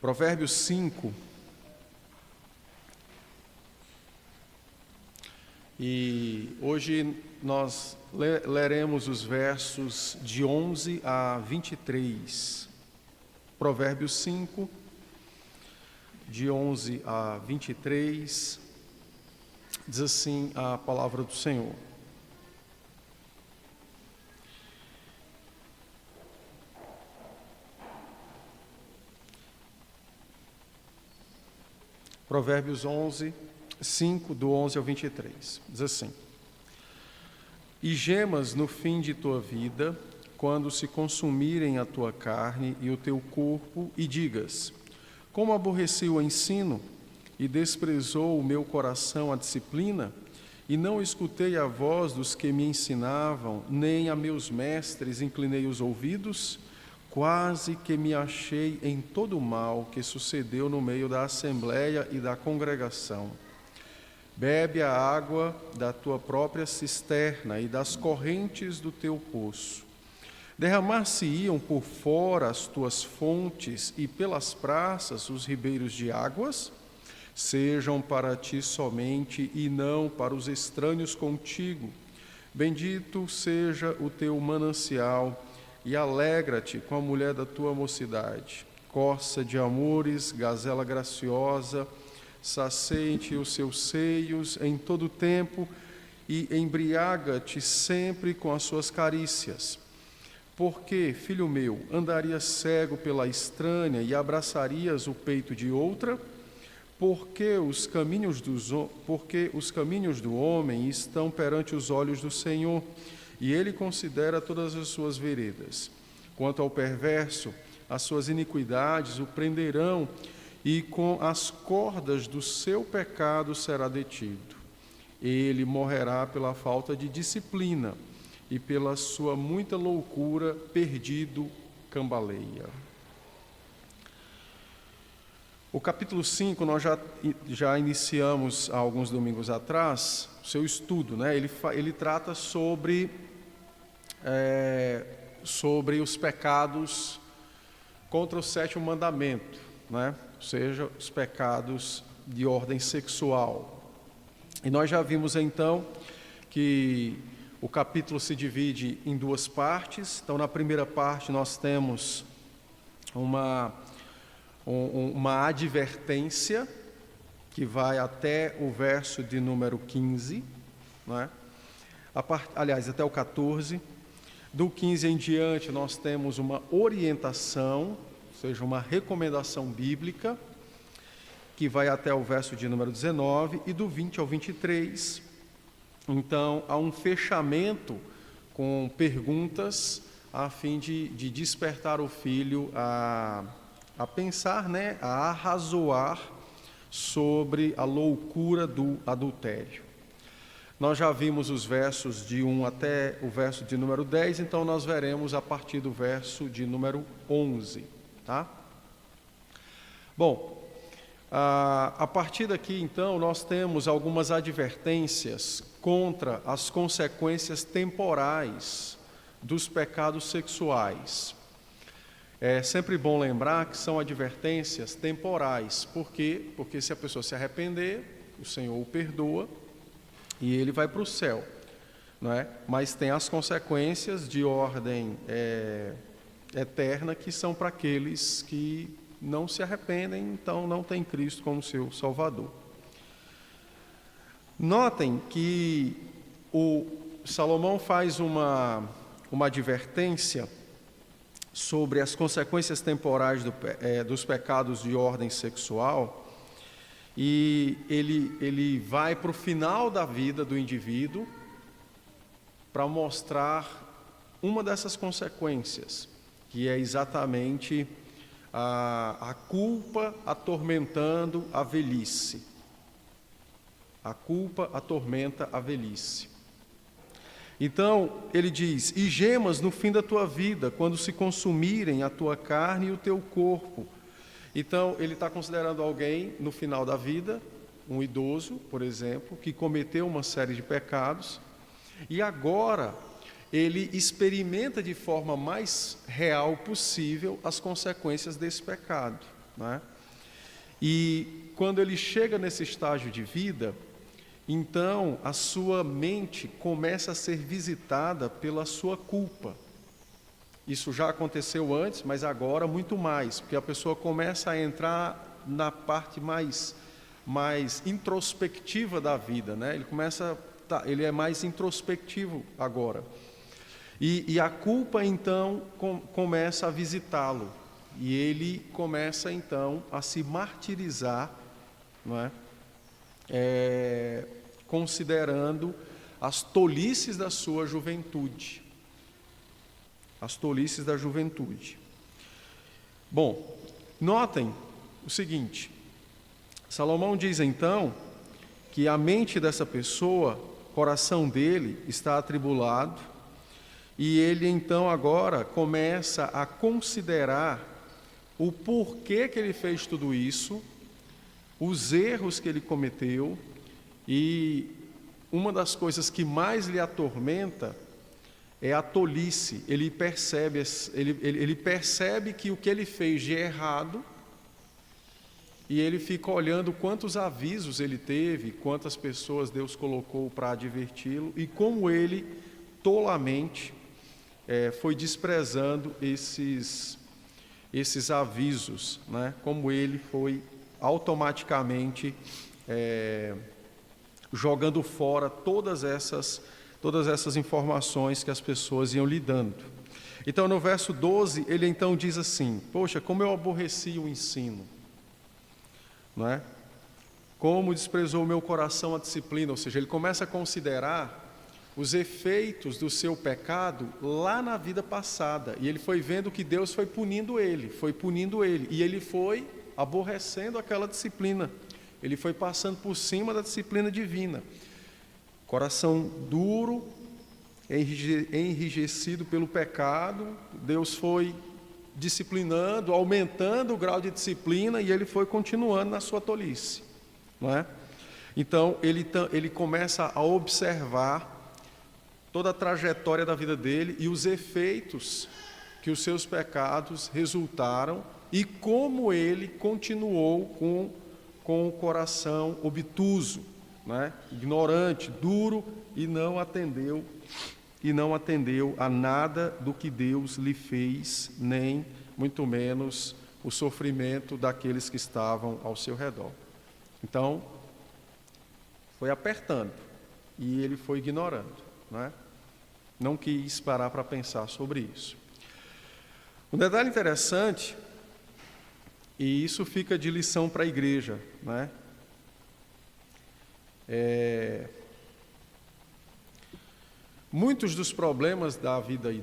Provérbios 5. E hoje nós leremos os versos de 11 a 23. Provérbios 5, de 11 a 23, diz assim a palavra do Senhor. Provérbios 11, 5, do 11 ao 23, diz assim: E gemas no fim de tua vida, quando se consumirem a tua carne e o teu corpo, e digas: Como aborreci o ensino, e desprezou o meu coração a disciplina, e não escutei a voz dos que me ensinavam, nem a meus mestres inclinei os ouvidos, quase que me achei em todo o mal que sucedeu no meio da assembleia e da congregação. Bebe a água da tua própria cisterna e das correntes do teu poço. Derramar-se-iam por fora as tuas fontes e pelas praças os ribeiros de águas? Sejam para ti somente e não para os estranhos contigo. Bendito seja o teu manancial e alegra-te com a mulher da tua mocidade. Corça de amores, gazela graciosa, sacie-te os seus seios em todo o tempo e embriaga-te sempre com as suas carícias. Porque, filho meu, andarias cego pela estranha e abraçarias o peito de outra? Porque os caminhos do homem estão perante os olhos do Senhor, e ele considera todas as suas veredas. Quanto ao perverso, as suas iniquidades o prenderão, e com as cordas do seu pecado será detido. Ele morrerá pela falta de disciplina, e pela sua muita loucura perdido cambaleia. O capítulo 5, nós já iniciamos há alguns domingos atrás o seu estudo, né? Ele trata sobre os pecados contra o sétimo mandamento, né? Ou seja, os pecados de ordem sexual. E nós já vimos então que o capítulo se divide em duas partes. Então, na primeira parte nós temos uma advertência que vai até o verso de número 15, né? Aliás, até o 14. Do 15 em diante nós temos uma orientação, ou seja, uma recomendação bíblica, que vai até o verso de número 19, e do 20 ao 23, então, há um fechamento com perguntas a fim de despertar o filho a pensar, né, a arrazoar sobre a loucura do adultério. Nós já vimos os versos de 1 até o verso de número 10, então nós veremos a partir do verso de número 11, tá? Bom, a partir daqui, então, nós temos algumas advertências contra as consequências temporais dos pecados sexuais. É sempre bom lembrar que são advertências temporais. Por quê? Porque se a pessoa se arrepender, o Senhor o perdoa e ele vai para o céu, não é? Mas tem as consequências de ordem eterna, que são para aqueles que não se arrependem, então não tem Cristo como seu Salvador. Notem que o Salomão faz uma advertência sobre as consequências temporais dos pecados de ordem sexual, e ele vai para o final da vida do indivíduo para mostrar uma dessas consequências, que é exatamente a culpa atormentando a velhice. A culpa atormenta a velhice. Então, ele diz: E gemas no fim da tua vida, quando se consumirem a tua carne e o teu corpo. Então, ele está considerando alguém no final da vida, um idoso, por exemplo, que cometeu uma série de pecados, e agora ele experimenta de forma mais real possível as consequências desse pecado. né? E quando ele chega nesse estágio de vida, então a sua mente começa a ser visitada pela sua culpa. Isso já aconteceu antes, mas agora muito mais, porque a pessoa começa a entrar na parte mais introspectiva da vida, né? Ele é mais introspectivo agora. E a culpa, então, começa a visitá-lo. E ele começa, então, a se martirizar, não é? Considerando as tolices da sua juventude. As tolices da juventude. Bom, notem o seguinte. Salomão diz, então, que a mente dessa pessoa, o coração dele está atribulado, e ele, então, agora começa a considerar o porquê que ele fez tudo isso, os erros que ele cometeu, e uma das coisas que mais lhe atormenta é a tolice. Ele percebe que o que ele fez de errado, e ele fica olhando quantos avisos ele teve, quantas pessoas Deus colocou para adverti-lo, e como ele tolamente foi desprezando esses avisos, né? Como ele foi automaticamente jogando fora todas essas informações que as pessoas iam lhe dando. Então, no verso 12, ele então diz assim: poxa, como eu aborreci o ensino, não é? Como desprezou o meu coração a disciplina. Ou seja, ele começa a considerar os efeitos do seu pecado lá na vida passada, e ele foi vendo que Deus foi punindo ele, e ele foi aborrecendo aquela disciplina, ele foi passando por cima da disciplina divina. Coração duro, enrijecido pelo pecado, Deus foi disciplinando, aumentando o grau de disciplina, e ele foi continuando na sua tolice, não é? Então ele começa a observar toda a trajetória da vida dele e os efeitos que os seus pecados resultaram, e como ele continuou com o coração obtuso, né? Ignorante, duro, e não atendeu a nada do que Deus lhe fez, nem muito menos o sofrimento daqueles que estavam ao seu redor. Então, foi apertando e ele foi ignorando, né? Não quis parar para pensar sobre isso. Um detalhe interessante, e isso fica de lição para a igreja, né? Muitos dos problemas da vida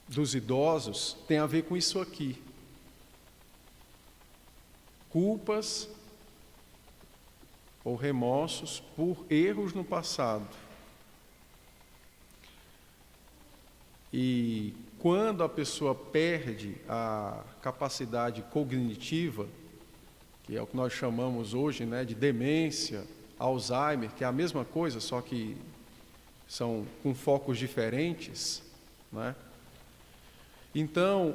dos idosos têm a ver com isso aqui. Culpas ou remorsos por erros no passado. E quando a pessoa perde a capacidade cognitiva, que é o que nós chamamos hoje, né, de demência, Alzheimer, que é a mesma coisa, só que são com focos diferentes, né? Então,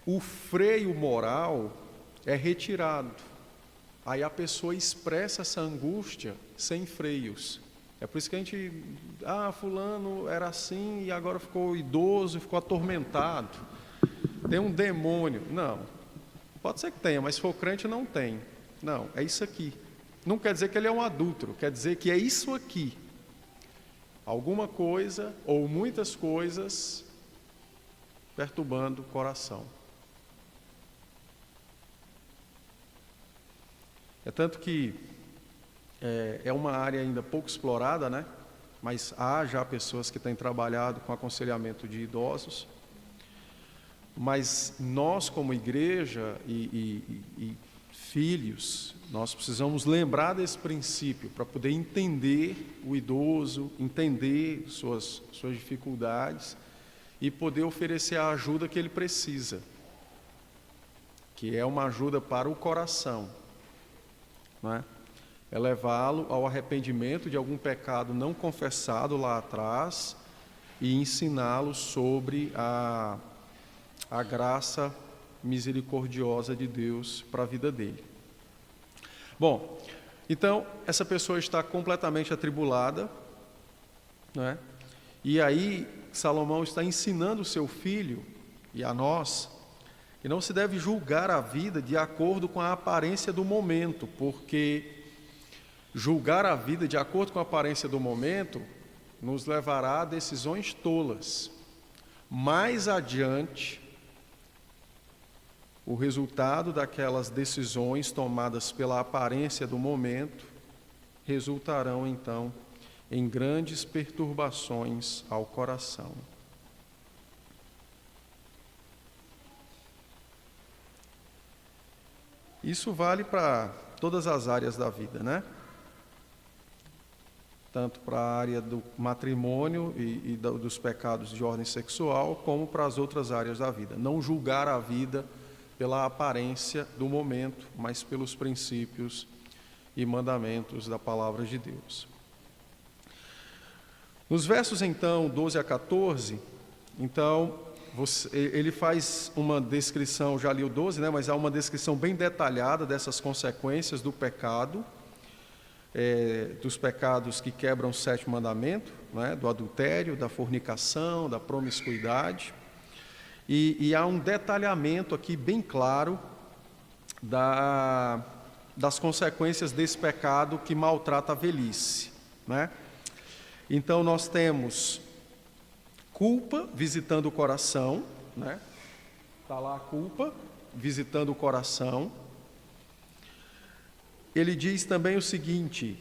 o freio moral é retirado. Aí a pessoa expressa essa angústia sem freios. É por isso que a gente, fulano era assim e agora ficou idoso, ficou atormentado. Tem um demônio. Não, pode ser que tenha, mas se for crente não tem. Não, é isso aqui. Não quer dizer que ele é um adúltero, quer dizer que é isso aqui. Alguma coisa ou muitas coisas perturbando o coração. É tanto que é uma área ainda pouco explorada, né? Mas há já pessoas que têm trabalhado com aconselhamento de idosos. Mas nós, como igreja e filhos, nós precisamos lembrar desse princípio para poder entender o idoso, entender suas dificuldades e poder oferecer a ajuda que ele precisa, que é uma ajuda para o coração. É levá-lo ao arrependimento de algum pecado não confessado lá atrás e ensiná-lo sobre a graça misericordiosa de Deus para a vida dele. Bom, então essa pessoa está completamente atribulada, né? E aí Salomão está ensinando o seu filho e a nós que não se deve julgar a vida de acordo com a aparência do momento, porque julgar a vida de acordo com a aparência do momento nos levará a decisões tolas. Mais adiante, o resultado daquelas decisões tomadas pela aparência do momento resultarão, então, em grandes perturbações ao coração. Isso vale para todas as áreas da vida, né? Tanto para a área do matrimônio e dos pecados de ordem sexual, como para as outras áreas da vida. Não julgar a vida pela aparência do momento, mas pelos princípios e mandamentos da palavra de Deus. Nos versos, então, 12 a 14, então, ele faz uma descrição, já li o 12, né, mas há uma descrição bem detalhada dessas consequências do pecado, dos pecados que quebram o sétimo mandamento, né, do adultério, da fornicação, da promiscuidade. E há um detalhamento aqui bem claro das consequências desse pecado que maltrata a velhice, né? Então nós temos culpa visitando o coração, né? Está lá a culpa visitando o coração. Ele diz também o seguinte: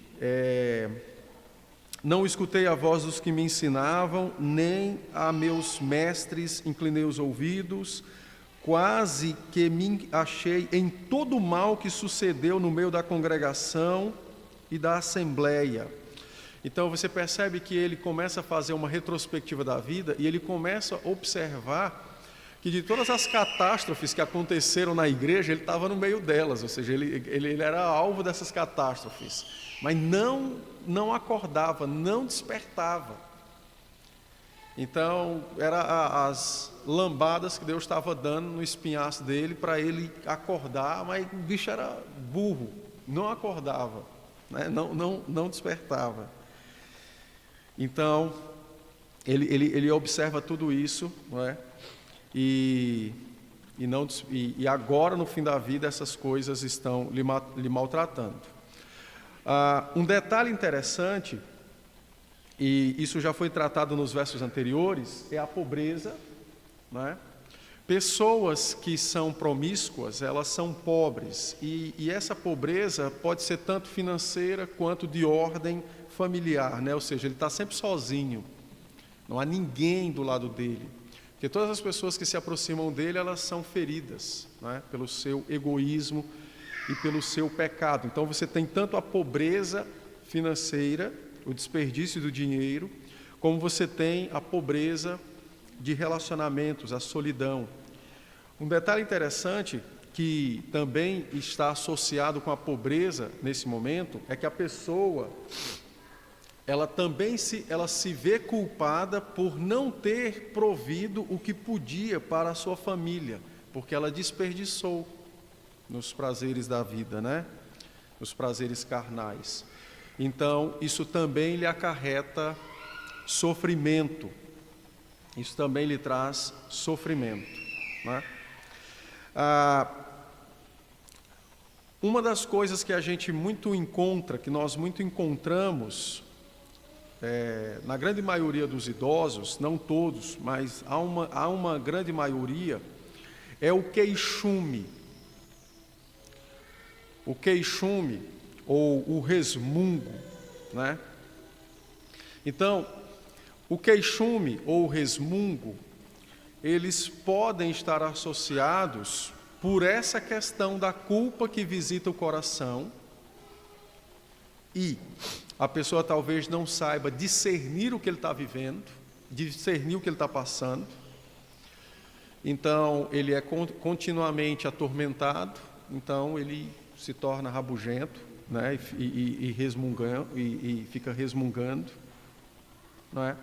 não escutei a voz dos que me ensinavam, nem a meus mestres inclinei os ouvidos, quase que me achei em todo o mal que sucedeu no meio da congregação e da assembleia. Então você percebe que ele começa a fazer uma retrospectiva da vida e ele começa a observar que de todas as catástrofes que aconteceram na igreja, ele estava no meio delas, ou seja, ele era alvo dessas catástrofes, mas não acordava, não despertava. Então, eram as lambadas que Deus estava dando no espinhaço dele para ele acordar, mas o bicho era burro, não acordava, né? não despertava. Então, ele observa tudo isso, não é? E agora, no fim da vida, essas coisas estão lhe maltratando. Um detalhe interessante, e isso já foi tratado nos versos anteriores, é a pobreza, né? Pessoas que são promíscuas, elas são pobres, e essa pobreza pode ser tanto financeira quanto de ordem familiar, né? Ou seja, ele está sempre sozinho, não há ninguém do lado dele. Porque todas as pessoas que se aproximam dele, elas são feridas, né, pelo seu egoísmo e pelo seu pecado. Então você tem tanto a pobreza financeira, o desperdício do dinheiro, como você tem a pobreza de relacionamentos, a solidão. Um detalhe interessante que também está associado com a pobreza nesse momento é que a pessoa ela se vê culpada por não ter provido o que podia para a sua família, porque ela desperdiçou nos prazeres da vida, né? Nos prazeres carnais. Então, isso também lhe acarreta sofrimento. Isso também lhe traz sofrimento, né? Uma das coisas que a gente muito encontra, que nós muito encontramos, na grande maioria dos idosos, não todos, mas há uma grande maioria, é o queixume. O queixume, ou o resmungo, né? Então, o queixume ou o resmungo, eles podem estar associados por essa questão da culpa que visita o coração, e a pessoa talvez não saiba discernir o que ele está vivendo, discernir o que ele está passando. Então, ele é continuamente atormentado, então ele se torna rabugento, né? e fica resmungando, não é?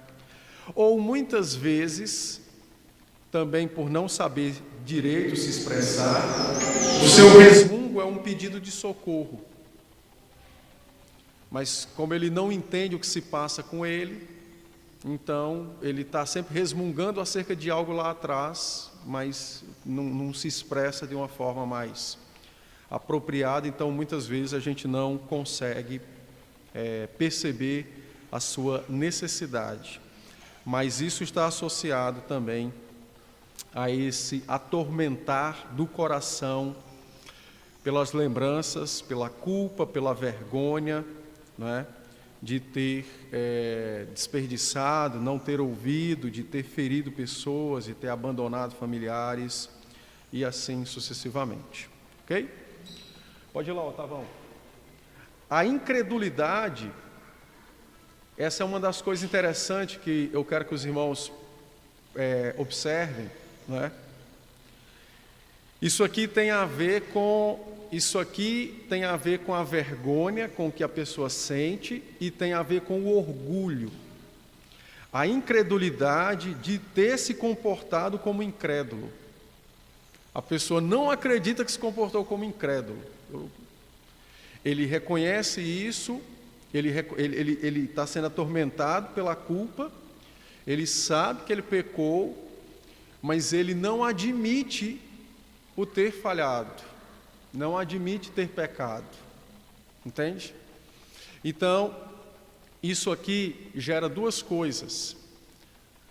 Ou muitas vezes também por não saber direito se expressar, o seu resmungo é um pedido de socorro. Mas como ele não entende o que se passa com ele, então ele está sempre resmungando acerca de algo lá atrás, mas não se expressa de uma forma mais apropriada. Então muitas vezes a gente não consegue perceber a sua necessidade. Mas isso está associado também a esse atormentar do coração pelas lembranças, pela culpa, pela vergonha, né, de ter desperdiçado, não ter ouvido, de ter ferido pessoas, de ter abandonado familiares e assim sucessivamente. Ok? Pode ir lá, Otavão. A incredulidade, essa é uma das coisas interessantes que eu quero que os irmãos observem, né? Isso aqui tem a ver com a vergonha com que a pessoa sente e tem a ver com o orgulho. A incredulidade de ter se comportado como incrédulo. A pessoa não acredita que se comportou como incrédulo. Ele reconhece isso, ele está sendo atormentado pela culpa, ele sabe que ele pecou, mas ele não admite o ter falhado, não admite ter pecado, entende? Então, isso aqui gera duas coisas: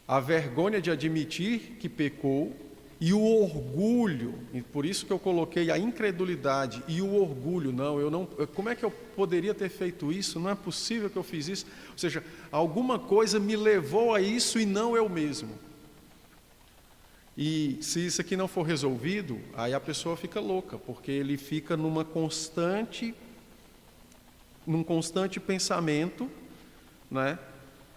a vergonha de admitir que pecou e o orgulho, e por isso que eu coloquei a incredulidade e o orgulho. Como é que eu poderia ter feito isso? Não é possível que eu fiz isso. Ou seja, alguma coisa me levou a isso e não eu mesmo. E se isso aqui não for resolvido, aí a pessoa fica louca, porque ele fica num constante pensamento, né,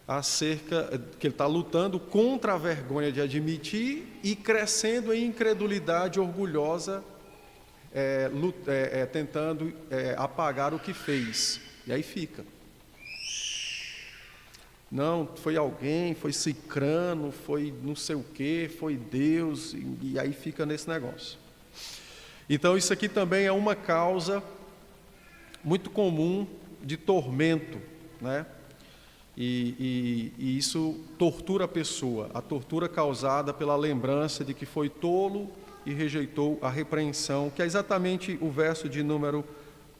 acerca que ele está lutando contra a vergonha de admitir e crescendo em incredulidade orgulhosa, tentando apagar o que fez. E aí fica. Não, foi alguém, foi cicrano, foi não sei o quê, foi Deus, e aí fica nesse negócio. Então isso aqui também é uma causa muito comum de tormento, né? E isso tortura a pessoa, a tortura causada pela lembrança de que foi tolo e rejeitou a repreensão, que é exatamente o verso de número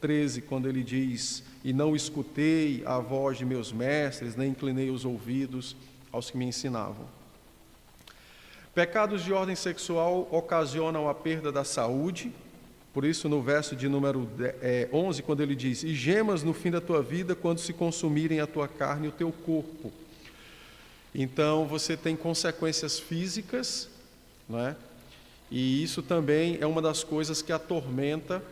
13, quando ele diz: e não escutei a voz de meus mestres, nem inclinei os ouvidos aos que me ensinavam. Pecados de ordem sexual ocasionam a perda da saúde. Por isso, no verso de número 11, quando ele diz: e gemas no fim da tua vida, quando se consumirem a tua carne e o teu corpo. Então, você tem consequências físicas, né? E isso também é uma das coisas que atormenta,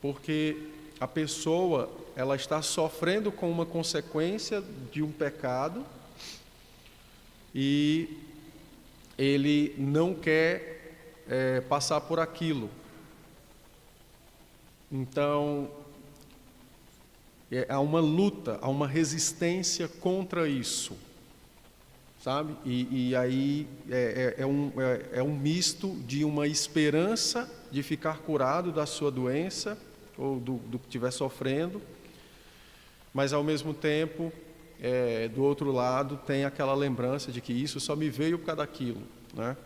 porque a pessoa, ela está sofrendo com uma consequência de um pecado e ele não quer passar por aquilo. Então, há uma luta, há uma resistência contra isso, sabe? E aí é um misto de uma esperança de ficar curado da sua doença ou do que estiver sofrendo, mas ao mesmo tempo, do outro lado, tem aquela lembrança de que isso só me veio por causa daquilo, né?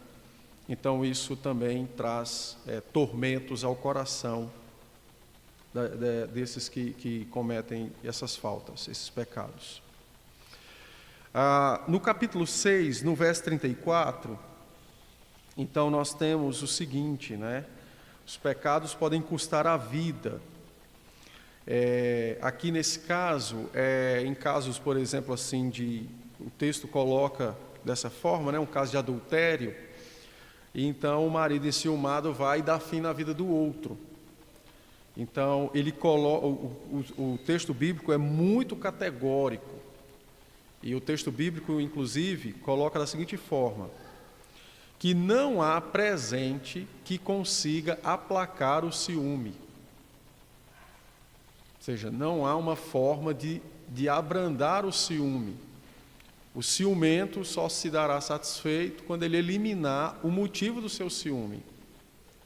Então isso também traz tormentos ao coração desses que cometem essas faltas, esses pecados. No capítulo 6, no verso 34, então nós temos o seguinte, né? Os pecados podem custar a vida. Aqui nesse caso, em casos, por exemplo, assim, o texto coloca dessa forma, né? Um caso de adultério, e então o marido enciumado vai dar fim na vida do outro. Então, ele coloca, o texto bíblico é muito categórico. E o texto bíblico, inclusive, coloca da seguinte forma: que não há presente que consiga aplacar o ciúme. Ou seja, não há uma forma de abrandar o ciúme. O ciumento só se dará satisfeito quando ele eliminar o motivo do seu ciúme,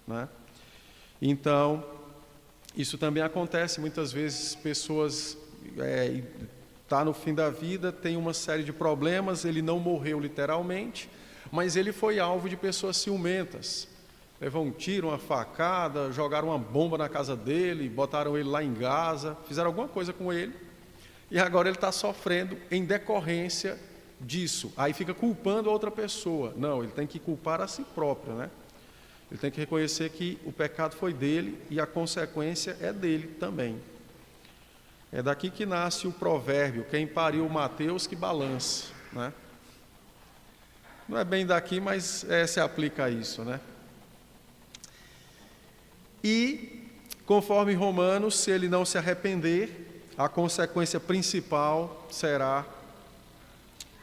né? Então, isso também acontece muitas vezes, pessoas tá no fim da vida, tem uma série de problemas, ele não morreu literalmente, mas ele foi alvo de pessoas ciumentas. Levou um tiro, uma facada, jogaram uma bomba na casa dele, botaram ele lá em Gaza, fizeram alguma coisa com ele, e agora ele está sofrendo em decorrência disso. Aí fica culpando a outra pessoa. Não, ele tem que culpar a si próprio, né? Ele tem que reconhecer que o pecado foi dele e a consequência é dele também. É daqui que nasce o provérbio: quem pariu Mateus que balance, né? Não é bem daqui, mas se aplica a isso, né? E, conforme Romanos, se ele não se arrepender, a consequência principal será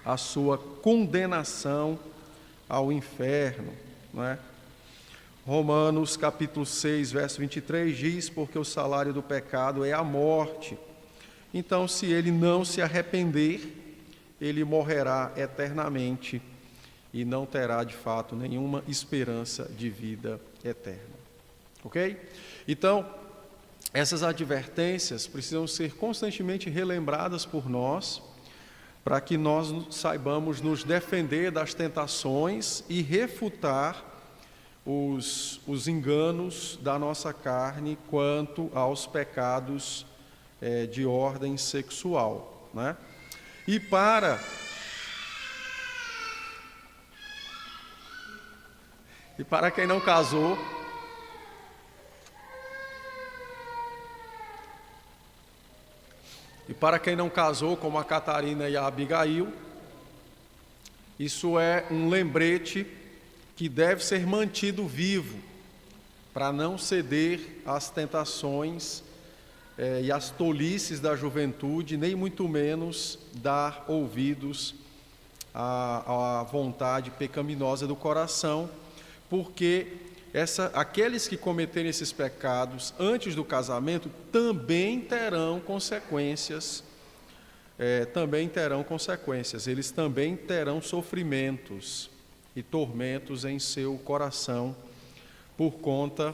a sua condenação ao inferno, né? Romanos capítulo 6, verso 23 diz: porque o salário do pecado é a morte. Então, se ele não se arrepender, ele morrerá eternamente e não terá de fato nenhuma esperança de vida eterna. Ok? Então, essas advertências precisam ser constantemente relembradas por nós, para que nós saibamos nos defender das tentações e refutar os enganos da nossa carne quanto aos pecados de ordem sexual, né? E para quem não casou, como a Catarina e a Abigail, isso é um lembrete que deve ser mantido vivo, para não ceder às tentações e às tolices da juventude, nem muito menos dar ouvidos à vontade pecaminosa do coração, porque aqueles que cometerem esses pecados antes do casamento também terão consequências, eles também terão sofrimentos e tormentos em seu coração por conta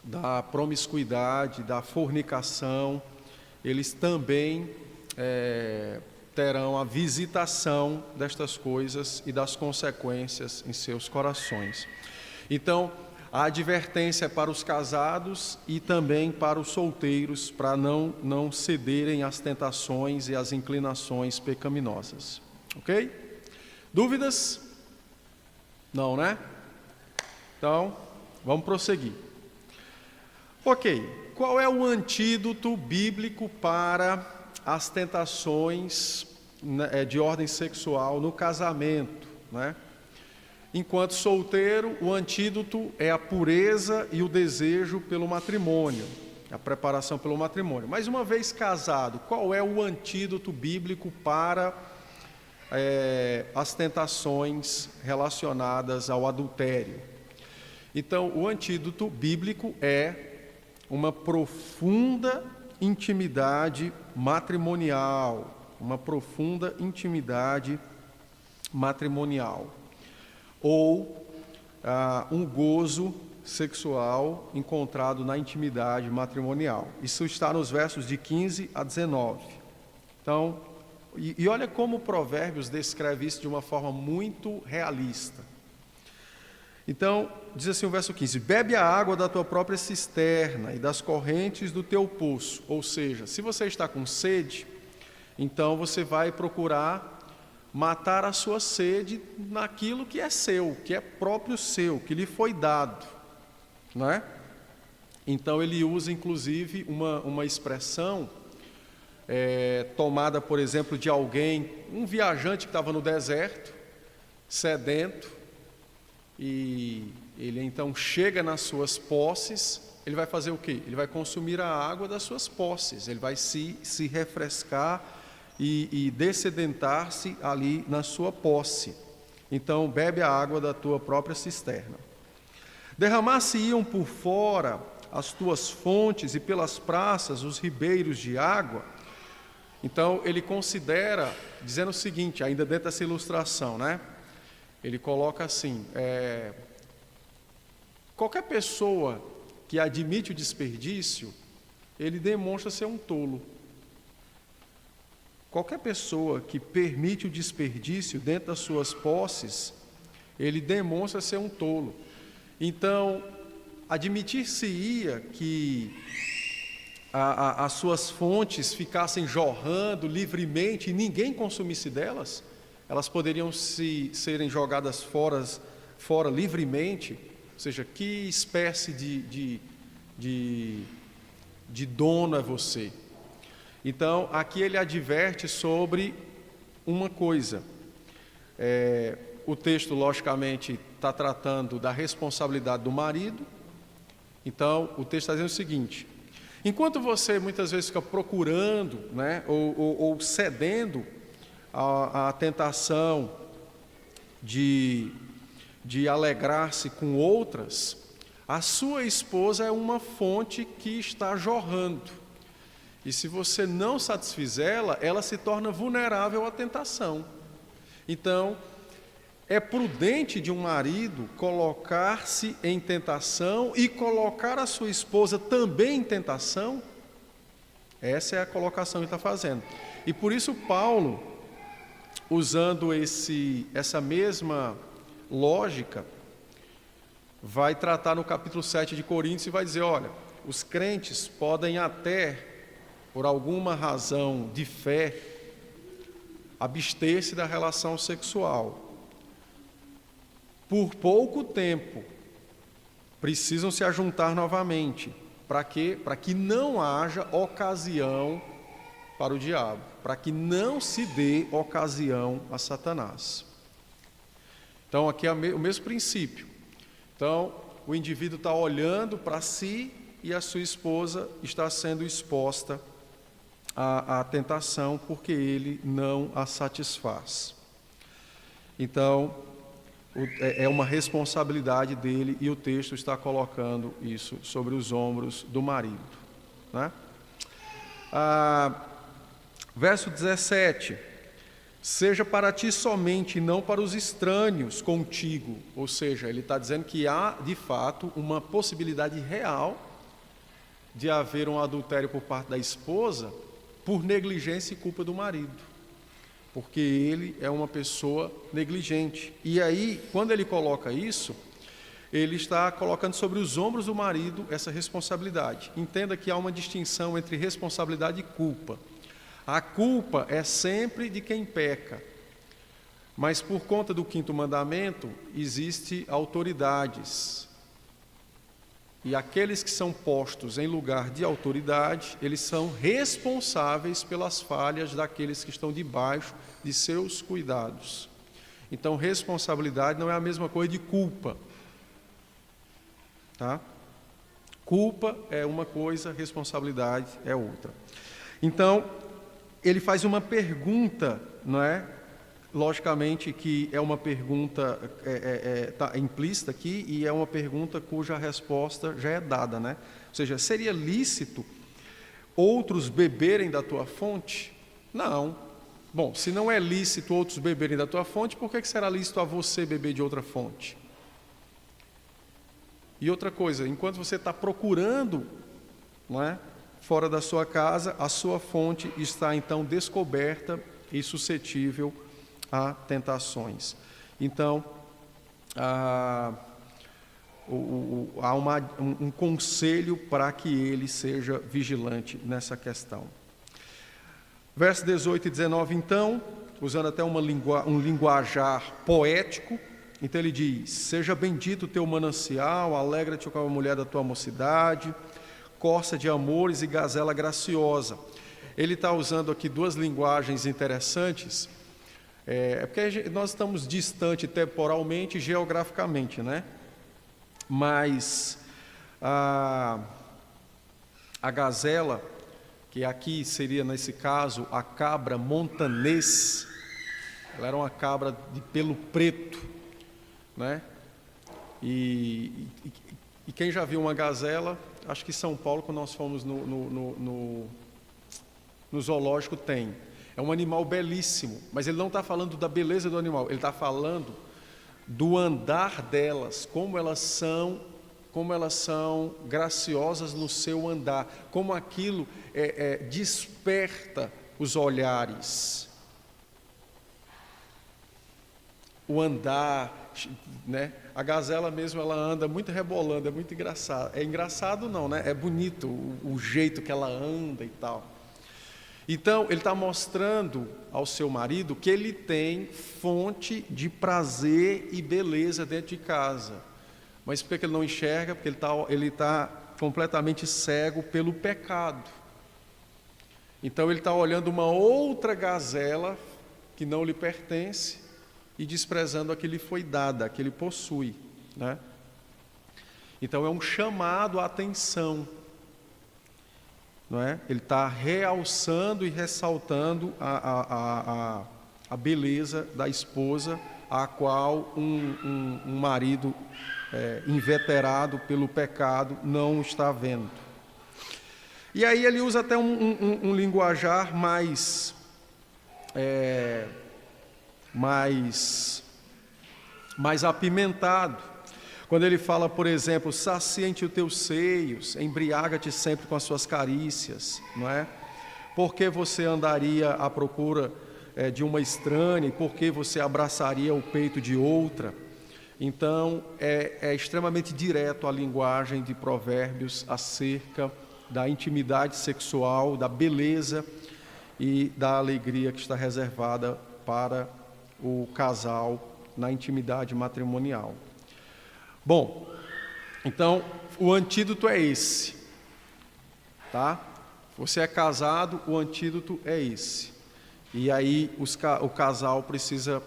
da promiscuidade, da fornicação. Eles também terão a visitação destas coisas e das consequências em seus corações. Então, a advertência é para os casados e também para os solteiros, para não cederem às tentações e às inclinações pecaminosas. Ok? Dúvidas? Não, né? Então, vamos prosseguir. Ok, qual é o antídoto bíblico para as tentações de ordem sexual no casamento, né? Enquanto solteiro, o antídoto é a pureza e o desejo pelo matrimônio, a preparação pelo matrimônio. Mas uma vez casado, qual é o antídoto bíblico para as tentações relacionadas ao adultério? Então, o antídoto bíblico é uma profunda intimidade matrimonial, ou um gozo sexual encontrado na intimidade matrimonial. Isso está nos versos de 15 a 19. Então, e olha como Provérbios descreve isso de uma forma muito realista. Então, diz assim o verso 15: bebe a água da tua própria cisterna e das correntes do teu poço. Ou seja, se você está com sede, então você vai procurar matar a sua sede naquilo que é seu, que é próprio seu, que lhe foi dado, não é? Então ele usa inclusive uma expressão tomada, por exemplo, de alguém, um viajante que estava no deserto, sedento, e ele então chega nas suas posses. Ele vai fazer o quê? Ele vai consumir a água das suas posses, ele vai se refrescar e dessedentar-se ali na sua posse. Então, bebe a água da tua própria cisterna. Derramar-se-iam por fora as tuas fontes e pelas praças os ribeiros de água. Então, ele considera, dizendo o seguinte, ainda dentro dessa ilustração, né? Ele coloca assim, qualquer pessoa que admite o desperdício, ele demonstra ser um tolo. Qualquer pessoa que permite o desperdício dentro das suas posses, ele demonstra ser um tolo. Então, admitir-se-ia que as suas fontes ficassem jorrando livremente e ninguém consumisse delas, elas poderiam serem jogadas fora livremente, ou seja, que espécie de dono é você? Então, aqui ele adverte sobre uma coisa. O texto, logicamente, está tratando da responsabilidade do marido. Então, o texto está dizendo o seguinte: enquanto você muitas vezes fica procurando, né, ou cedendo à tentação de alegrar-se com outras, a sua esposa é uma fonte que está jorrando. E se você não satisfizê-la, ela se torna vulnerável à tentação. Então, é prudente de um marido colocar-se em tentação e colocar a sua esposa também em tentação? Essa é a colocação que está fazendo. E por isso Paulo, usando essa mesma lógica, vai tratar no capítulo 7 de Coríntios e vai dizer, olha, os crentes podem até, por alguma razão de fé, abster-se da relação sexual. Por pouco tempo, precisam se ajuntar novamente. Para quê? Para que não haja ocasião para o diabo, para que não se dê ocasião a Satanás. Então, aqui é o mesmo princípio. Então, o indivíduo está olhando para si e a sua esposa está sendo exposta à tentação porque ele não a satisfaz. Então, é uma responsabilidade dele e o texto está colocando isso sobre os ombros do marido, né? Verso 17: seja para ti somente, não para os estranhos contigo. Ou seja, ele está dizendo que há de fato uma possibilidade real de haver um adultério por parte da esposa por negligência e culpa do marido, porque ele é uma pessoa negligente. E aí, quando ele coloca isso, ele está colocando sobre os ombros do marido essa responsabilidade. Entenda que há uma distinção entre responsabilidade e culpa. A culpa é sempre de quem peca, mas por conta do 5º mandamento, existem autoridades. E aqueles que são postos em lugar de autoridade, eles são responsáveis pelas falhas daqueles que estão debaixo de seus cuidados. Então, responsabilidade não é a mesma coisa de culpa. Tá? Culpa é uma coisa, responsabilidade é outra. Então, ele faz uma pergunta, não é? Logicamente que é uma pergunta tá implícita aqui e é uma pergunta cuja resposta já é dada, né? Ou seja, seria lícito outros beberem da tua fonte? Não. Bom, se não é lícito outros beberem da tua fonte, por que será lícito a você beber de outra fonte? E outra coisa, enquanto você está procurando, não é, fora da sua casa, a sua fonte está então descoberta e suscetível a tentações. Então, há um conselho para que ele seja vigilante nessa questão. Versos 18 e 19, então, usando até um linguajar poético, então ele diz: seja bendito o teu manancial, alegra-te com a mulher da tua mocidade, corça de amores e gazela graciosa. Ele está usando aqui duas linguagens interessantes, porque nós estamos distante temporalmente e geograficamente, né? Mas a gazela, que aqui seria, nesse caso, a cabra montanês, ela era uma cabra de pelo preto, né? E quem já viu uma gazela, acho que em São Paulo, quando nós fomos no zoológico tem. É um animal belíssimo, mas ele não está falando da beleza do animal, ele está falando do andar delas, como elas são graciosas no seu andar, como aquilo desperta os olhares. O andar, né? A gazela mesmo, ela anda muito rebolando, é muito engraçado. É engraçado não, né? É bonito o jeito que ela anda e tal. Então, ele está mostrando ao seu marido que ele tem fonte de prazer e beleza dentro de casa. Mas por que ele não enxerga? Porque ele tá completamente cego pelo pecado. Então, ele está olhando uma outra gazela que não lhe pertence e desprezando a que lhe foi dada, a que ele possui, né? Então, é um chamado à atenção. Não é? Ele está realçando e ressaltando a beleza da esposa, a qual um marido inveterado pelo pecado não está vendo. E aí ele usa até um linguajar mais apimentado. Quando ele fala, por exemplo, sacia-te os teus seios, embriaga-te sempre com as suas carícias, não é? Por que você andaria à procura de uma estranha? E por que você abraçaria o peito de outra? Então, é extremamente direto a linguagem de Provérbios acerca da intimidade sexual, da beleza e da alegria que está reservada para o casal na intimidade matrimonial. Bom, então o antídoto é esse, tá? Você é casado, o antídoto é esse. E aí o casal precisa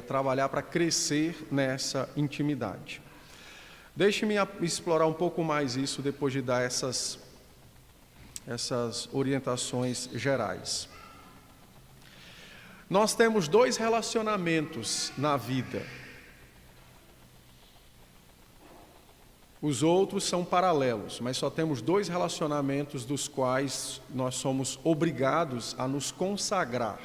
trabalhar para crescer nessa intimidade. Deixe-me explorar um pouco mais isso depois de dar essas orientações gerais. Nós temos 2 relacionamentos na vida. Os outros são paralelos, mas só temos 2 relacionamentos dos quais nós somos obrigados a nos consagrar.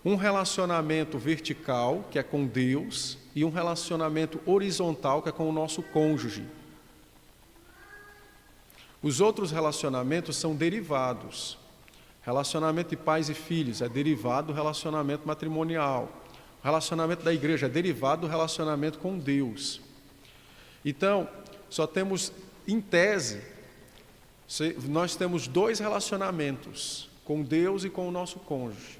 Um relacionamento vertical, que é com Deus, e um relacionamento horizontal, que é com o nosso cônjuge. Os outros relacionamentos são derivados. Relacionamento de pais e filhos é derivado do relacionamento matrimonial. O relacionamento da igreja é derivado do relacionamento com Deus. Então, só temos, em tese, nós temos 2 relacionamentos, com Deus e com o nosso cônjuge.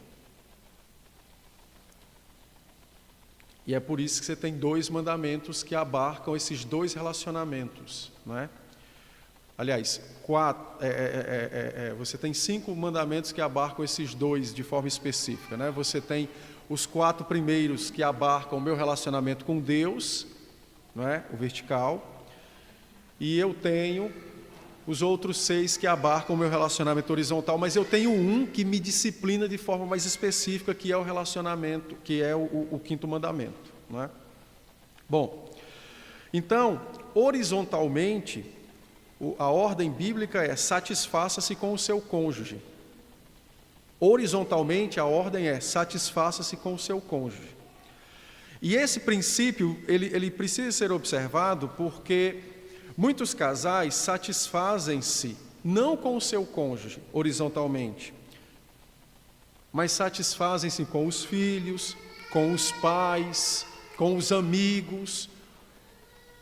E é por isso que você tem 2 mandamentos que abarcam esses 2 relacionamentos, não é? Aliás, você tem 5 mandamentos que abarcam esses 2 de forma específica, né? Você tem os 4 primeiros que abarcam o meu relacionamento com Deus, não é? O vertical, e eu tenho os outros 6 que abarcam o meu relacionamento horizontal, mas eu tenho um que me disciplina de forma mais específica, que é o relacionamento, que é o 5º mandamento, não é? Bom, então, horizontalmente, a ordem bíblica é satisfaça-se com o seu cônjuge. Horizontalmente, a ordem é satisfaça-se com o seu cônjuge. E esse princípio, ele precisa ser observado porque muitos casais satisfazem-se não com o seu cônjuge, horizontalmente, mas satisfazem-se com os filhos, com os pais, com os amigos,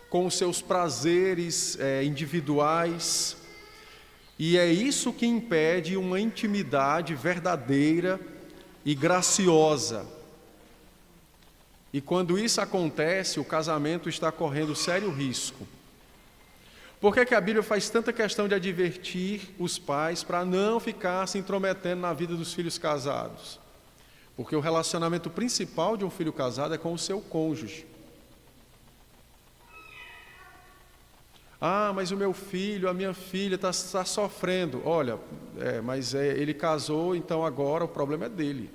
com os seus prazeres individuais. E é isso que impede uma intimidade verdadeira e graciosa. E quando isso acontece, o casamento está correndo sério risco. Por que a Bíblia faz tanta questão de advertir os pais para não ficar se intrometendo na vida dos filhos casados? Porque o relacionamento principal de um filho casado é com o seu cônjuge. Ah, mas o meu filho, a minha filha está sofrendo. Olha, mas ele casou, então agora o problema é dele.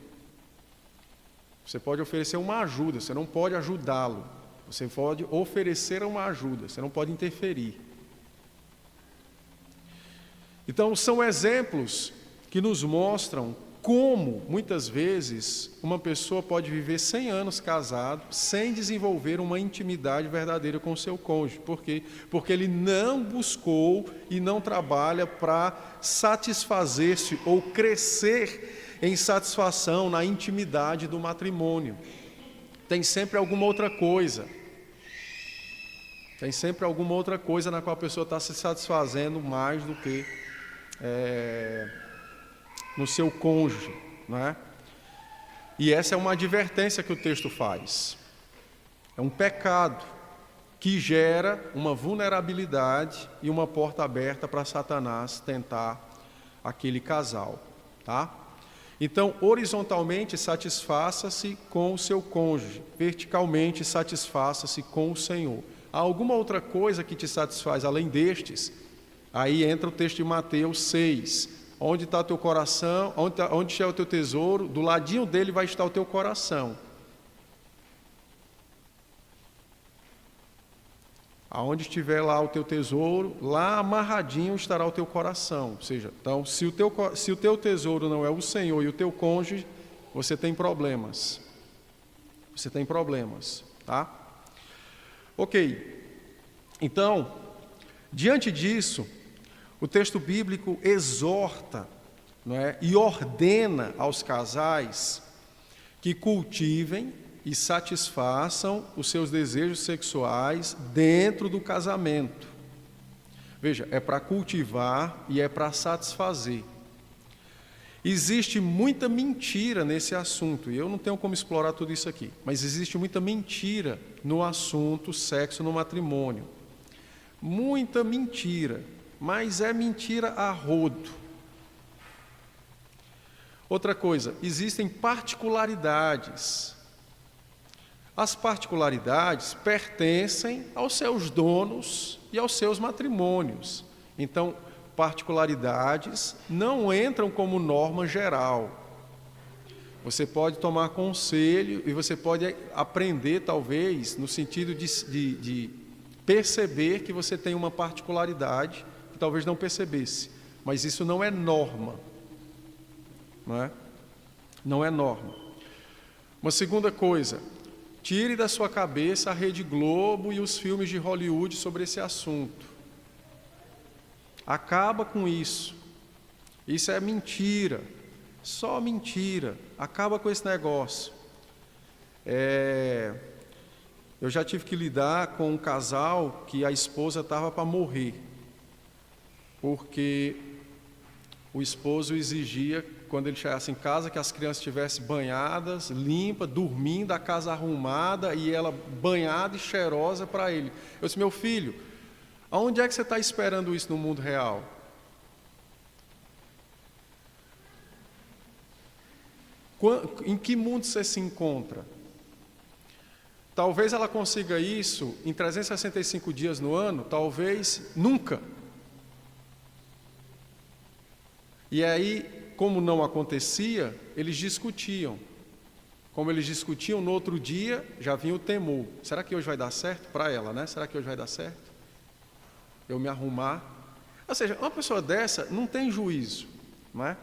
Você pode oferecer uma ajuda, você não pode ajudá-lo. Você pode oferecer uma ajuda, você não pode interferir. Então, são exemplos que nos mostram como, muitas vezes, uma pessoa pode viver 100 anos casado sem desenvolver uma intimidade verdadeira com o seu cônjuge. Por quê? Porque ele não buscou e não trabalha para satisfazer-se ou crescer em satisfação na intimidade do matrimônio. Tem sempre alguma outra coisa. Tem sempre alguma outra coisa na qual a pessoa está se satisfazendo mais do que no seu cônjuge, não é? E essa é uma advertência que o texto faz. É um pecado que gera uma vulnerabilidade e uma porta aberta para Satanás tentar aquele casal, tá? Então, horizontalmente, satisfaça-se com o seu cônjuge. Verticalmente, satisfaça-se com o Senhor. Há alguma outra coisa que te satisfaz além destes? Aí entra o texto de Mateus 6. Onde está o teu coração, onde está o teu tesouro, do ladinho dele vai estar o teu coração. Aonde estiver lá o teu tesouro, lá amarradinho estará o teu coração. Ou seja, então, se o teu tesouro não é o Senhor e o teu cônjuge, você tem problemas. Você tem problemas, tá? Ok. Então, diante disso, o texto bíblico exorta, não é, e ordena aos casais que cultivem e satisfaçam os seus desejos sexuais dentro do casamento. Veja, é para cultivar e é para satisfazer. Existe muita mentira nesse assunto, e eu não tenho como explorar tudo isso aqui, mas existe muita mentira no assunto sexo no matrimônio. Muita mentira. Mas é mentira a rodo. Outra coisa, existem particularidades. As particularidades pertencem aos seus donos e aos seus matrimônios. Então, particularidades não entram como norma geral. Você pode tomar conselho e você pode aprender, talvez, no sentido de perceber que você tem uma particularidade talvez não percebesse, mas isso não é norma, não é? Não é norma. Uma segunda coisa, tire da sua cabeça a Rede Globo e os filmes de Hollywood sobre esse assunto. Acaba com isso. Isso é mentira, só mentira. Acaba com esse negócio. Eu já tive que lidar com um casal que a esposa estava para morrer, porque o esposo exigia, quando ele chegasse em casa, que as crianças estivessem banhadas, limpas, dormindo, a casa arrumada, e ela banhada e cheirosa para ele. Eu disse, meu filho, aonde é que você está esperando isso no mundo real? Em que mundo você se encontra? Talvez ela consiga isso em 365 dias no ano, talvez nunca. E aí, como não acontecia, eles discutiam. Como eles discutiam, no outro dia já vinha o temor. Será que hoje vai dar certo? Para ela, né? Será que hoje vai dar certo? Eu me arrumar? Ou seja, uma pessoa dessa não tem juízo, não é?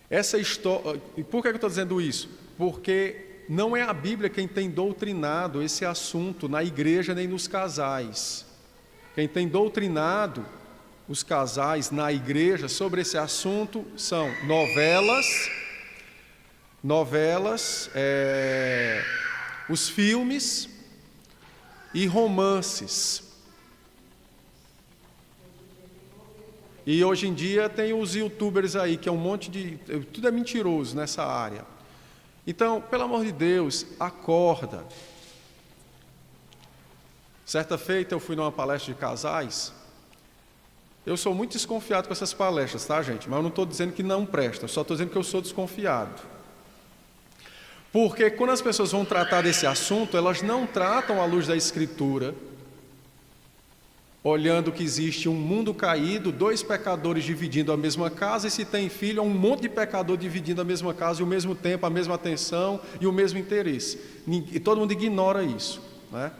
Essa história. E por que eu estou dizendo isso? Porque não é a Bíblia quem tem doutrinado esse assunto na igreja nem nos casais. Quem tem doutrinado os casais na igreja sobre esse assunto são novelas, os filmes e romances. E hoje em dia tem os youtubers aí, que é um monte de... Tudo é mentiroso nessa área. Então, pelo amor de Deus, acorda. Certa feita eu fui numa palestra de casais. Eu sou muito desconfiado com essas palestras, tá, gente? Mas eu não estou dizendo que não presta, eu só estou dizendo que eu sou desconfiado. Porque quando as pessoas vão tratar desse assunto, elas não tratam à luz da Escritura, olhando que existe um mundo caído, dois pecadores dividindo a mesma casa, e se tem filho, há um monte de pecador dividindo a mesma casa, e ao mesmo tempo, a mesma atenção e o mesmo interesse. E todo mundo ignora isso, né?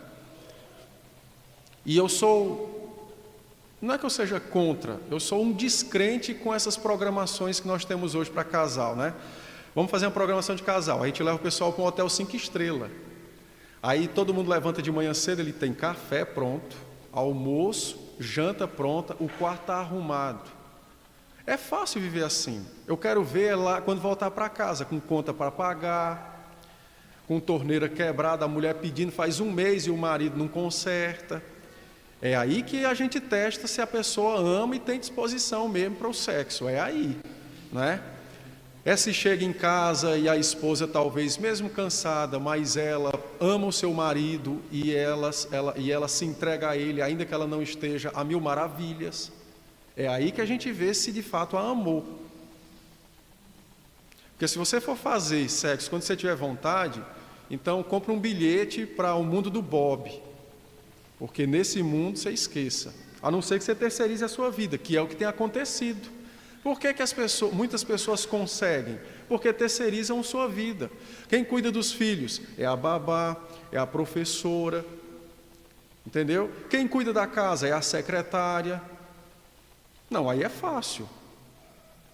E eu sou Não é que eu seja contra, eu sou um descrente com essas programações que nós temos hoje para casal, né? Vamos fazer uma programação de casal, a gente leva o pessoal para um hotel 5 estrelas. Aí todo mundo levanta de manhã cedo, ele tem café pronto, almoço, janta pronta, o quarto está arrumado. É fácil viver assim. Eu quero ver lá quando voltar para casa, com conta para pagar, com torneira quebrada, a mulher pedindo faz um mês e o marido não conserta. É aí que a gente testa se a pessoa ama e tem disposição mesmo para o sexo. É aí, né? É se chega em casa e a esposa talvez mesmo cansada, mas ela ama o seu marido e ela se entrega a ele, ainda que ela não esteja a mil maravilhas. É aí que a gente vê se de fato a amou. Porque se você for fazer sexo quando você tiver vontade, então compra um bilhete para o mundo do Bob. Porque nesse mundo você esqueça. A não ser que você terceirize a sua vida, que é o que tem acontecido. Por que muitas pessoas conseguem? Porque terceirizam sua vida. Quem cuida dos filhos é a babá, é a professora. Entendeu? Quem cuida da casa é a secretária. Não, aí é fácil.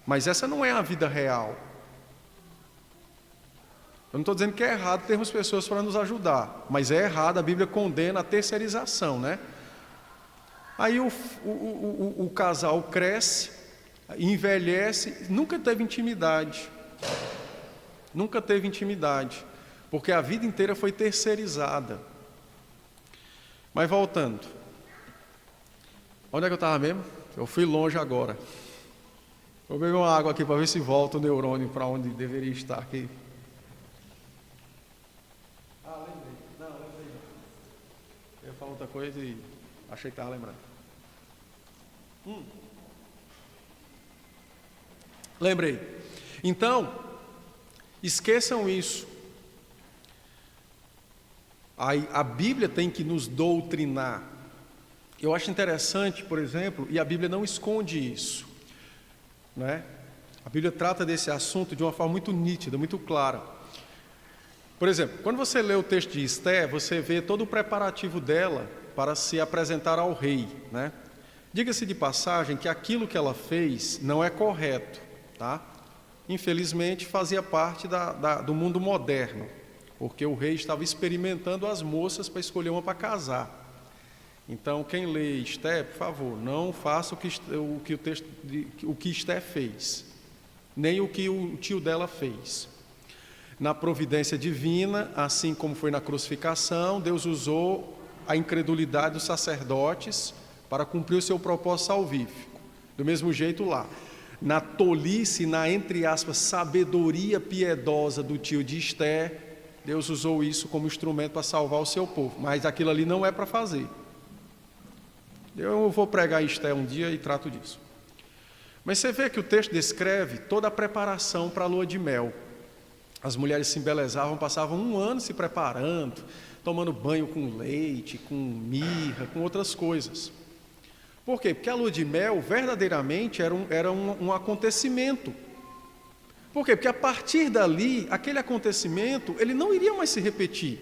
Mas essa não é a vida real. Eu não estou dizendo que é errado termos pessoas para nos ajudar, mas é errado, a Bíblia condena a terceirização, né? Aí o casal cresce, envelhece, nunca teve intimidade. Nunca teve intimidade, porque a vida inteira foi terceirizada. Mas voltando. Onde é que eu estava mesmo? Eu fui longe agora. Vou beber uma água aqui para ver se volta o neurônio para onde deveria estar aqui. Lembrei. Não, lembrei não. Eu ia falar outra coisa e achei que estava lembrando. Lembrei. Então, esqueçam isso. A Bíblia tem que nos doutrinar. Eu acho interessante, por exemplo, e a Bíblia não esconde isso, né? A Bíblia trata desse assunto de uma forma muito nítida, muito clara. Por exemplo, quando você lê o texto de Esté, você vê todo o preparativo dela para se apresentar ao rei, né? Diga-se de passagem que aquilo que ela fez não é correto, tá? Infelizmente fazia parte do mundo moderno, porque o rei estava experimentando as moças para escolher uma para casar. Então, quem lê Esté, por favor, não faça o que Esté fez, nem o que o tio dela fez. Na providência divina, assim como foi na crucificação, Deus usou a incredulidade dos sacerdotes para cumprir o seu propósito salvífico. Do mesmo jeito lá, na tolice, na, entre aspas, sabedoria piedosa do tio de Esté, Deus usou isso como instrumento para salvar o seu povo. Mas aquilo ali não é para fazer. Eu vou pregar em Esté um dia e trato disso. Mas você vê que o texto descreve toda a preparação para a lua de mel. As mulheres se embelezavam, passavam um ano se preparando, tomando banho com leite, com mirra, com outras coisas. Por quê? Porque a lua de mel verdadeiramente era um acontecimento. Por quê? Porque a partir dali, aquele acontecimento, ele não iria mais se repetir.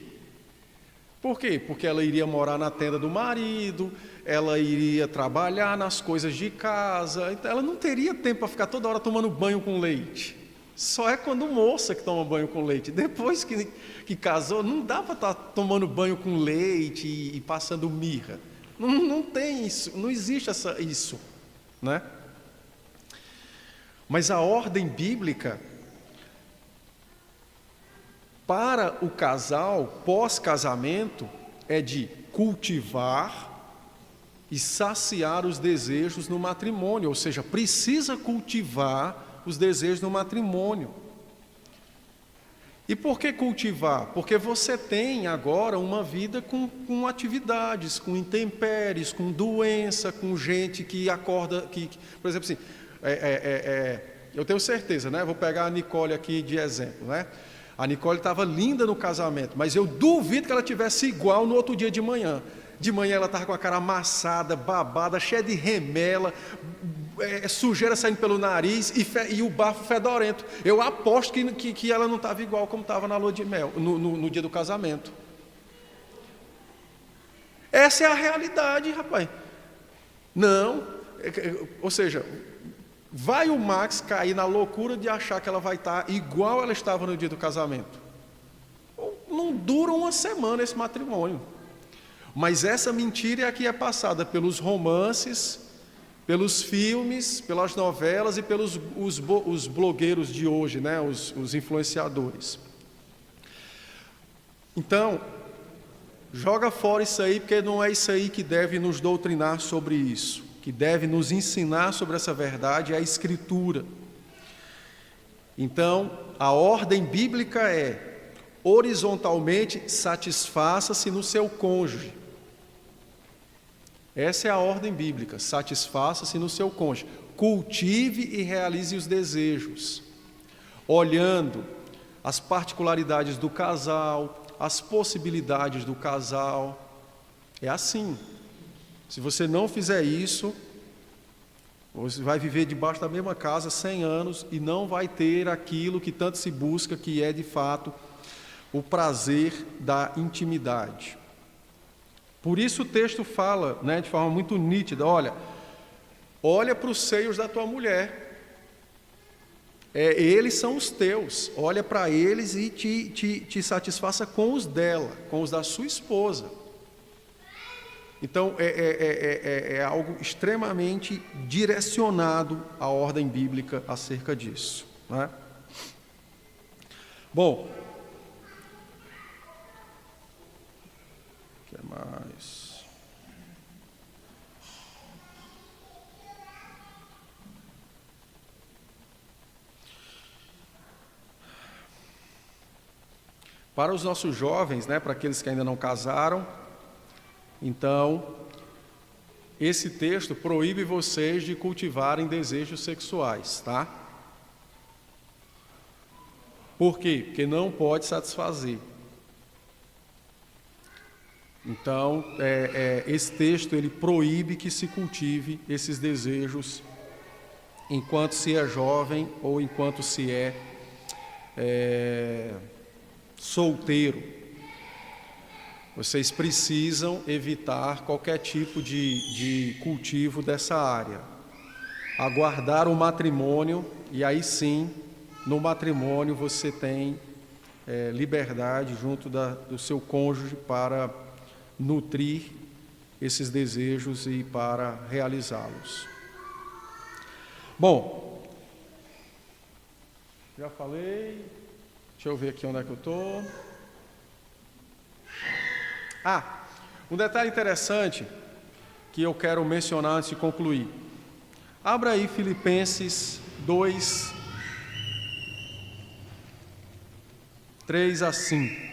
Por quê? Porque ela iria morar na tenda do marido, ela iria trabalhar nas coisas de casa, então ela não teria tempo para ficar toda hora tomando banho com leite. Só é quando moça que toma banho com leite. Depois que casou, não dá para estar tomando banho com leite e passando mirra. Não tem isso, não existe isso, né? Mas a ordem bíblica para o casal pós-casamento é de cultivar e saciar os desejos no matrimônio, ou seja, precisa cultivar os desejos no matrimônio. E por que cultivar? Porque você tem agora uma vida com atividades, com intempéries, com doença, com gente que acorda, por exemplo assim, eu tenho certeza, né? Vou pegar a Nicole aqui de exemplo, né? A Nicole estava linda no casamento, mas eu duvido que ela tivesse igual no outro dia de manhã. De manhã ela estava com a cara amassada, babada, cheia de remela, sujeira saindo pelo nariz e o bafo fedorento. Eu aposto que ela não estava igual como estava na lua de mel, no dia do casamento. Essa é a realidade, rapaz. Não, ou seja, vai o Max cair na loucura de achar que ela vai estar igual ela estava no dia do casamento. Não dura uma semana esse matrimônio. Mas essa mentira é a que é passada pelos romances, pelos filmes, pelas novelas e pelos os blogueiros de hoje, né? Os influenciadores. Então, joga fora isso aí, porque não é isso aí que deve nos doutrinar sobre isso. Que deve nos ensinar sobre essa verdade é a Escritura. Então, a ordem bíblica é: horizontalmente, satisfaça-se no seu cônjuge. Essa é a ordem bíblica: satisfaça-se no seu cônjuge. Cultive e realize os desejos, olhando as particularidades do casal, as possibilidades do casal. É assim. Se você não fizer isso, você vai viver debaixo da mesma casa 100 anos e não vai ter aquilo que tanto se busca, que é de fato o prazer da intimidade. Por isso o texto fala, né, de forma muito nítida: olha para os seios da tua mulher, eles são os teus, olha para eles e te satisfaça com os dela, com os da sua esposa. Então, é algo extremamente direcionado à ordem bíblica acerca disso, né? Bom, o que mais? Para os nossos jovens, né, para aqueles que ainda não casaram, então, esse texto proíbe vocês de cultivarem desejos sexuais, tá? Por quê? Porque não pode satisfazer. Então, esse texto ele proíbe que se cultive esses desejos enquanto se é jovem ou enquanto se é solteiro. Vocês precisam evitar qualquer tipo de cultivo dessa área. Aguardar o matrimônio, e aí sim, no matrimônio você tem liberdade junto do seu cônjuge para nutrir esses desejos e para realizá-los. Bom, já falei, deixa eu ver aqui onde é que eu estou. Um detalhe interessante que eu quero mencionar antes de concluir. Abra aí Filipenses 2, 3 a 5.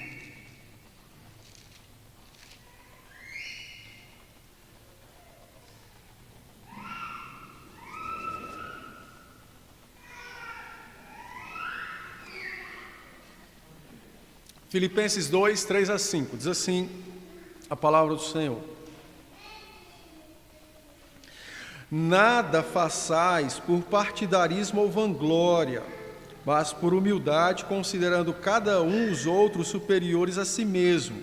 Filipenses 2, 3 a 5. Diz assim a palavra do Senhor: nada façais por partidarismo ou vanglória, mas por humildade, considerando cada um os outros superiores a si mesmo.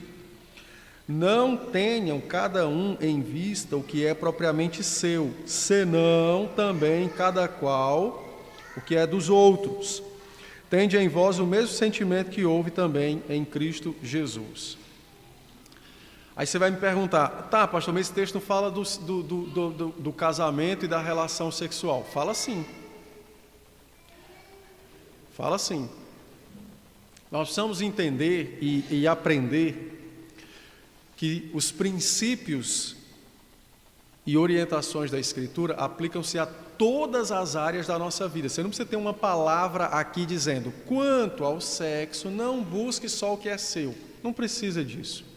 Não tenham cada um em vista o que é propriamente seu, senão também cada qual o que é dos outros. Tende em vós o mesmo sentimento que houve também em Cristo Jesus. Aí você vai me perguntar: tá, pastor, mas esse texto não fala do casamento e da relação sexual? Fala sim. Fala sim. Nós precisamos entender e aprender que os princípios e orientações da Escritura aplicam-se a todas as áreas da nossa vida. Você não precisa ter uma palavra aqui dizendo: quanto ao sexo, não busque só o que é seu. Não precisa disso.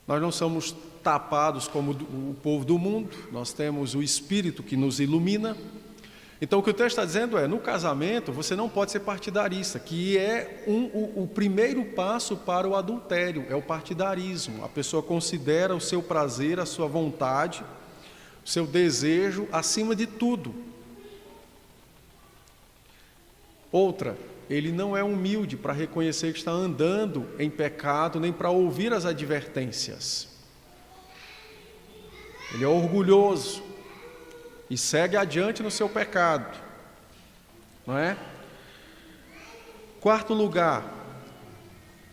Nós não somos tapados como o povo do mundo, nós temos o Espírito que nos ilumina. Então o que o texto está dizendo é: no casamento você não pode ser partidarista, que é o primeiro passo para o adultério, é o partidarismo. A pessoa considera o seu prazer, a sua vontade, o seu desejo acima de tudo. Outra, ele não é humilde para reconhecer que está andando em pecado, nem para ouvir as advertências. ele é orgulhoso e segue adiante no seu pecado, não é? Quarto lugar,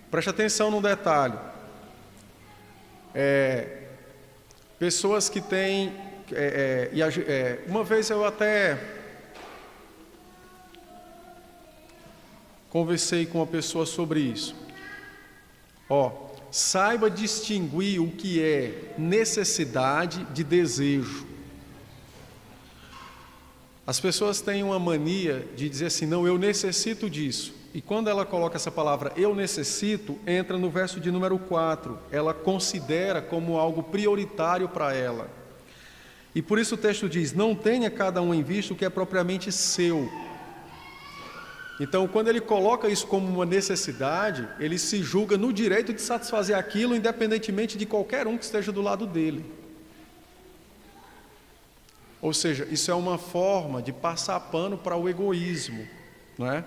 preste atenção num detalhe, pessoas que têm, uma vez eu até conversei com uma pessoa sobre isso, saiba distinguir o que é necessidade de desejo. As pessoas têm uma mania de dizer assim, não, eu necessito disso. E quando ela coloca essa palavra, eu necessito, entra no verso de número 4. Ela considera como algo prioritário para ela. E por isso o texto diz, não tenha cada um em vista o que é propriamente seu. Então, quando ele coloca isso como uma necessidade, ele se julga no direito de satisfazer aquilo, independentemente de qualquer um que esteja do lado dele. Ou seja, isso é uma forma de passar pano para o egoísmo, não é?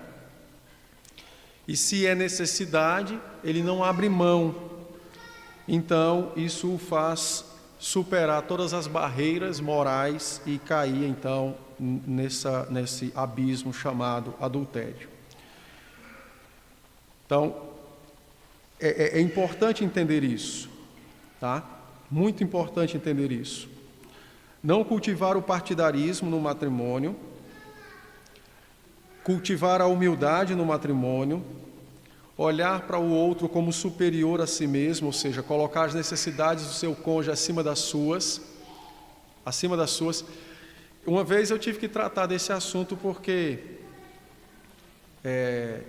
E se é necessidade, ele não abre mão. Então, isso o faz superar todas as barreiras morais e cair, então, nesse abismo chamado adultério. Então, é importante entender isso, tá? Muito importante entender isso. Não cultivar o partidarismo no matrimônio, cultivar a humildade no matrimônio, olhar para o outro como superior a si mesmo, ou seja, colocar as necessidades do seu cônjuge acima das suas. Uma vez eu tive que tratar desse assunto porque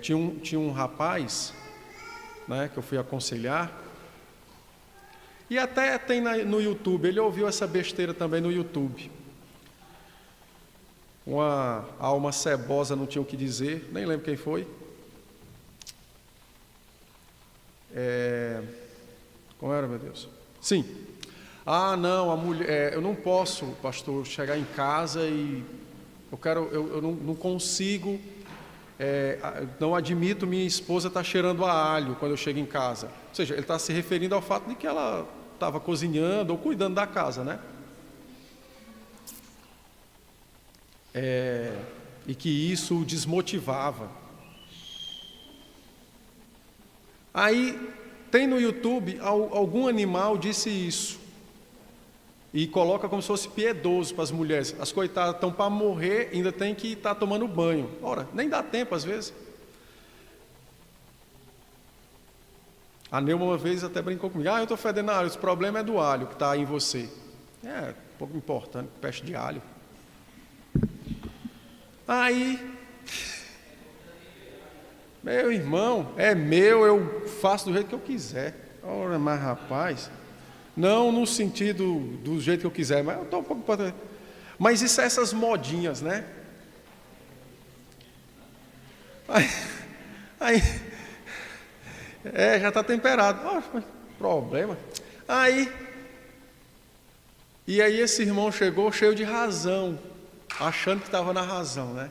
tinha um rapaz, né, que eu fui aconselhar, e até tem no YouTube, ele ouviu essa besteira também no YouTube. Uma alma cebosa não tinha o que dizer, nem lembro quem foi. Como era, meu Deus? Sim. Não, a mulher, eu não posso, pastor, chegar em casa e eu não consigo, não admito minha esposa estar cheirando a alho quando eu chego em casa. Ou seja, ele está se referindo ao fato de que ela estava cozinhando ou cuidando da casa, né? E que isso o desmotivava. Aí, tem no YouTube, algum animal disse isso. E coloca como se fosse piedoso para as mulheres. As coitadas estão para morrer, ainda tem que estar tomando banho. Ora, nem dá tempo às vezes. A Neuma uma vez até brincou comigo. Eu estou fedendo alho, esse problema é do alho que está em você. Pouco importante, peste de alho. Aí, meu irmão, é meu, eu faço do jeito que eu quiser. Ora, mas rapaz, não no sentido do jeito que eu quiser, mas eu estou um pouco... Mas isso é essas modinhas, né? Aí já está temperado. Problema. E aí esse irmão chegou cheio de razão, achando que estava na razão, né?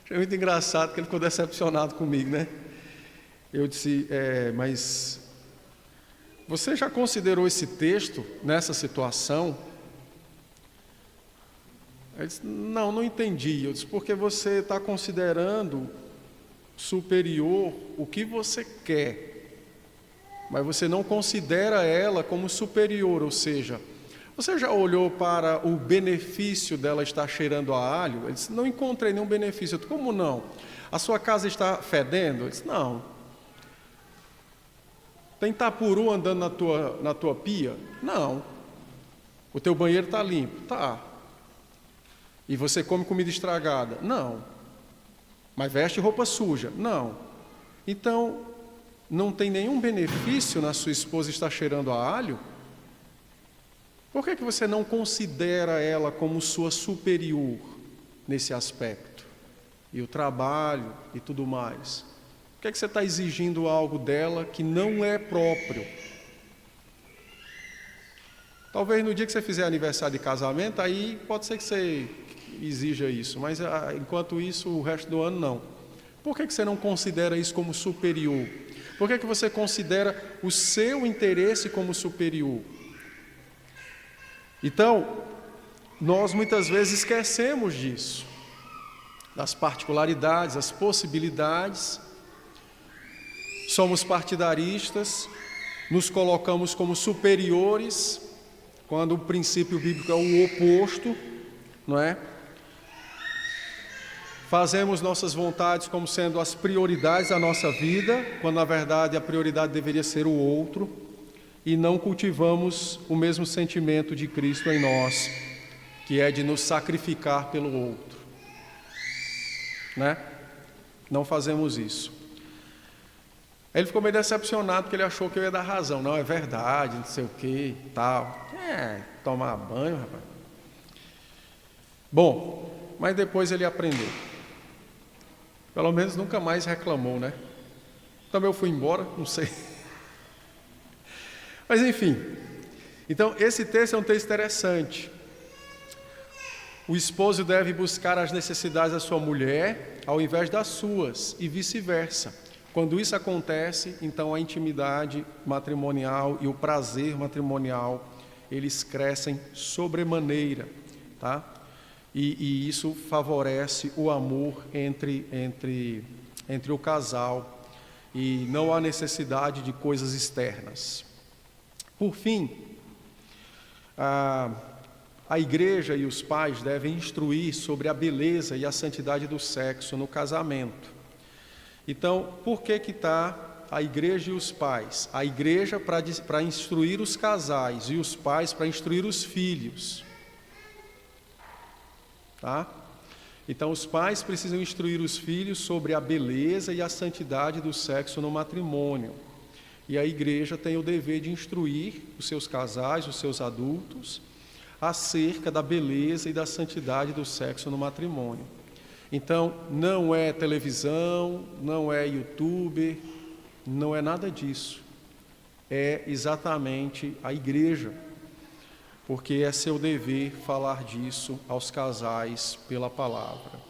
Achei muito engraçado que ele ficou decepcionado comigo, né? Eu disse, mas você já considerou esse texto nessa situação? Ele disse, não entendi. Eu disse, porque você está considerando superior o que você quer, mas você não considera ela como superior, ou seja, você já olhou para o benefício dela estar cheirando a alho? Ele disse, não encontrei nenhum benefício. Eu disse, como não? A sua casa está fedendo? Ele disse, não. Tem tapuru andando na tua pia? Não. O teu banheiro está limpo? Tá. E você come comida estragada? Não. Mas veste roupa suja? Não. Então, não tem nenhum benefício na sua esposa estar cheirando a alho? Por que você não considera ela como sua superior nesse aspecto? E o trabalho e tudo mais. Por que você está exigindo algo dela que não é próprio? Talvez no dia que você fizer aniversário de casamento, aí pode ser que você exija isso, mas enquanto isso, o resto do ano não. Por que você não considera isso como superior? Por que você considera o seu interesse como superior? Então, nós muitas vezes esquecemos disso, das particularidades, as possibilidades. Somos partidaristas, nos colocamos como superiores, quando o princípio bíblico é o oposto, não é? Fazemos nossas vontades como sendo as prioridades da nossa vida, quando na verdade a prioridade deveria ser o outro, e não cultivamos o mesmo sentimento de Cristo em nós, que é de nos sacrificar pelo outro, né? Não fazemos isso. Ele ficou meio decepcionado porque ele achou que eu ia dar razão. Não, é verdade, não sei o que, tal. Tomar banho, rapaz. Bom, mas depois ele aprendeu. Pelo menos nunca mais reclamou, né? Também eu fui embora, não sei. Mas enfim. Então, esse texto é um texto interessante. O esposo deve buscar as necessidades da sua mulher ao invés das suas, e vice-versa. Quando isso acontece, então a intimidade matrimonial e o prazer matrimonial, eles crescem sobremaneira, tá? E isso favorece o amor entre o casal, e não há necessidade de coisas externas. Por fim, a igreja e os pais devem instruir sobre a beleza e a santidade do sexo no casamento. Então, por que está a igreja e os pais? A igreja para instruir os casais e os pais para instruir os filhos. Tá? Então, os pais precisam instruir os filhos sobre a beleza e a santidade do sexo no matrimônio. E a igreja tem o dever de instruir os seus casais, os seus adultos, acerca da beleza e da santidade do sexo no matrimônio. Então, não é televisão, não é YouTube, não é nada disso. É exatamente a igreja, porque é seu dever falar disso aos casais pela palavra.